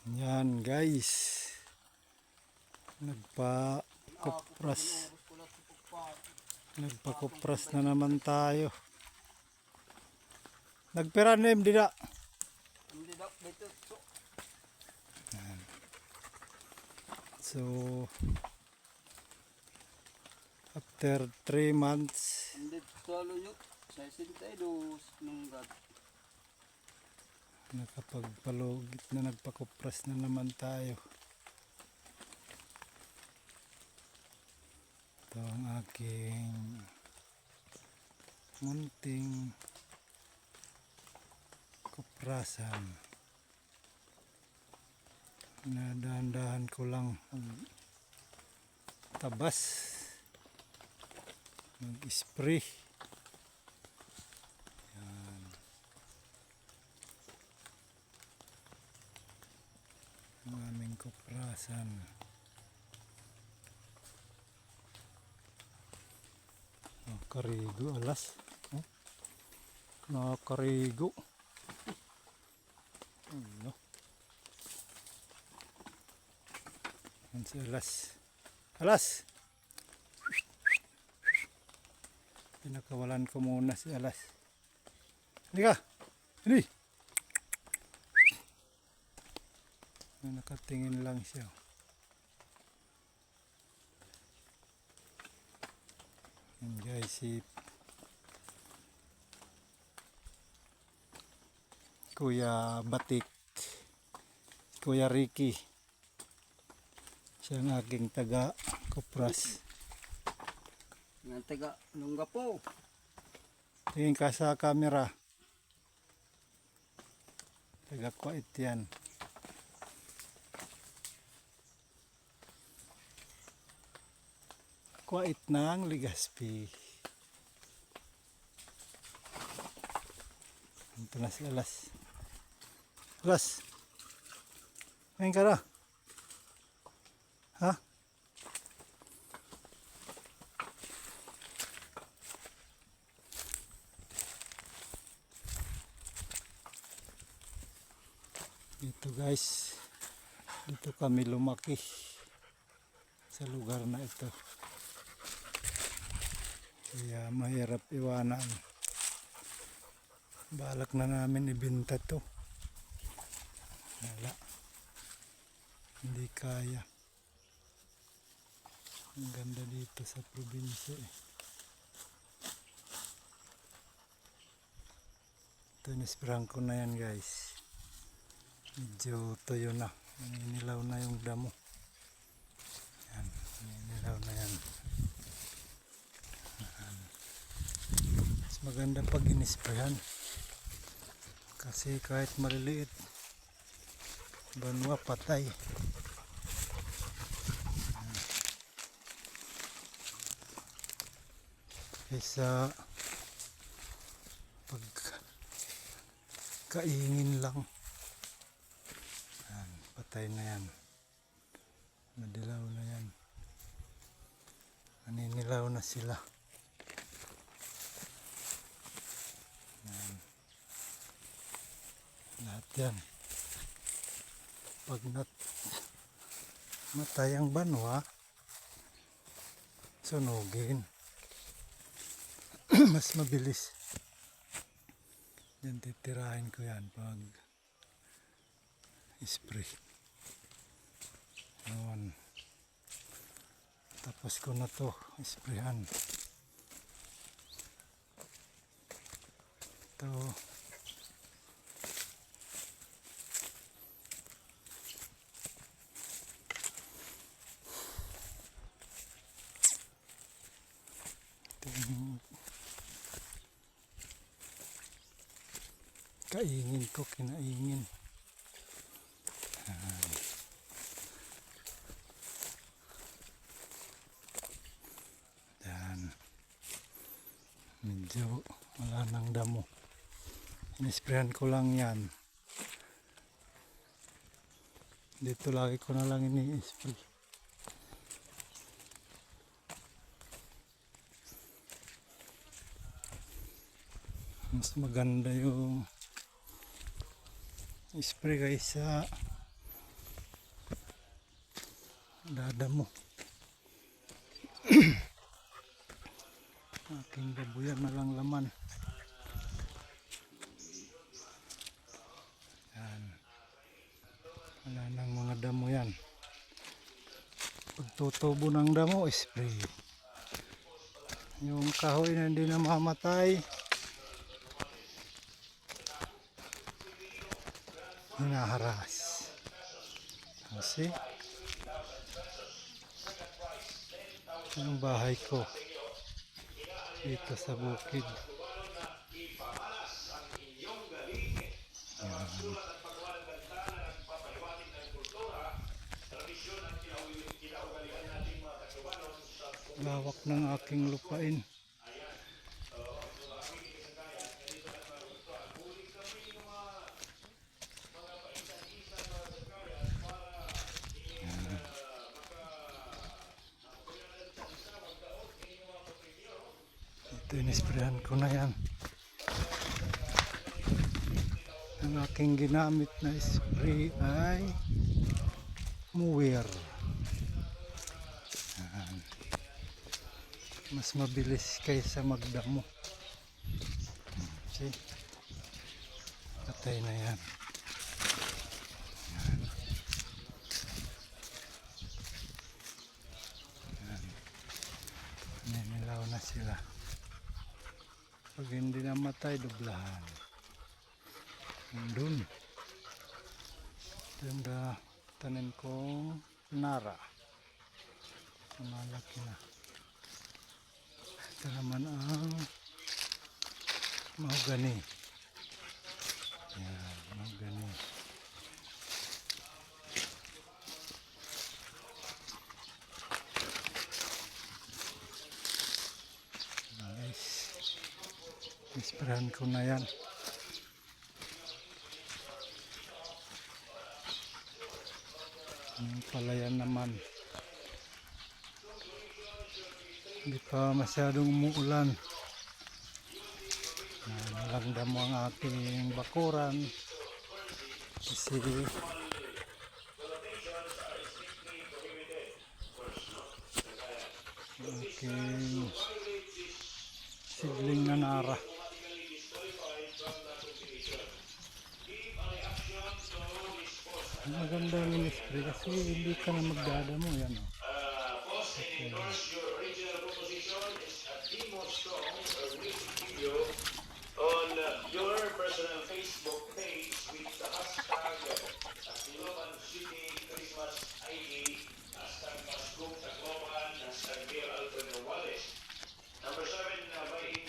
Yan guys, nagpa-kupras na naman tayo. Nagpiranim dida. So after 3 months nakapagpalugit na, nagpakupras na naman tayo. Ito ang aking munting kuprasan. Dahan-dahan ko lang tabas, mag-spray. Ang aming kuprasan. Nakakarigo, alas. Nakakarigo. Ano? Yan si alas. Alas! Pinakawalan ko muna si alas. Hindi ka! Hindi! Nakatingin lang siya. Yan guys, si Kuya Batik, Kuya Ricky, siya ang aking taga kupras. Yan taga Lungga po. Tingin ka sa camera. Taga Kuwait yan. Kuwait ng Legazpi. Ito na si alas. Alas! Ngayon ka na. Ha? Dito guys, dito kami lumaki sa lugar na ito. Kaya mahirap iwanan. Balak na namin ibenta to. Wala. Hindi kaya. Ang ganda dito sa probinsya eh. Ito, nisprahan ko na yan guys. Medyo tuyo na. Naninilaw na yung damo. Yan. Naninilaw na yan. Mas maganda pag inisprahan. Kasi kahit maliliit, banwa patay. Kaysa pag kaingin lang, yan, patay na yan. Madilaw na yan. Naninilaw na sila. Yan. Lahat yan. Pag matay ang banwa, sunugin. Mas mabilis. Yan, titirahin ko yan pag spray. Yun. Tapos ko na to sprayhan. Ito. Kaingin ko, kinaingin. Yan. Medyo wala nang damo. Inisprayan ko lang yan. Dito lagi ko na lang ini-spray. Mas maganda yung spray kaysa Dadamo. Aking babuyan na lang laman. Yan. Wala nang mga damo yan. Pagtutubo ng damo, spray. Yung kahoy na hindi namamatay, hinaharas. Kasi yung bahay ko dito sa bukid. Yan. Lawak ng aking lupain. Ito inisprayan ko na yan. Ang aking ginamit na spray ay Muir. Yan. Mas mabilis kaysa magdamo. See? Patay na yan. Yan. Yan. Ninilaw na sila. Pag hindi namatay, doblahan. Doon. Ito yung tanim kong nara. Malaki na. Ito naman ang mahogany. Yan, mahogany. Nice. Ispirahan ko na yan. Yung palayan naman. Hindi pa masyadong umuulan. Nalangdam mo ang aking bakuran. Kasi aking sidling na nara. Maganda yung spray kasi hindi ka na magdadamo yan. Okay. On your personal Facebook page with the hashtag Tacloban City Christmas ID, hashtag Paskong Tacloban, hashtag Dear Alfredo Wallace. Number 7, by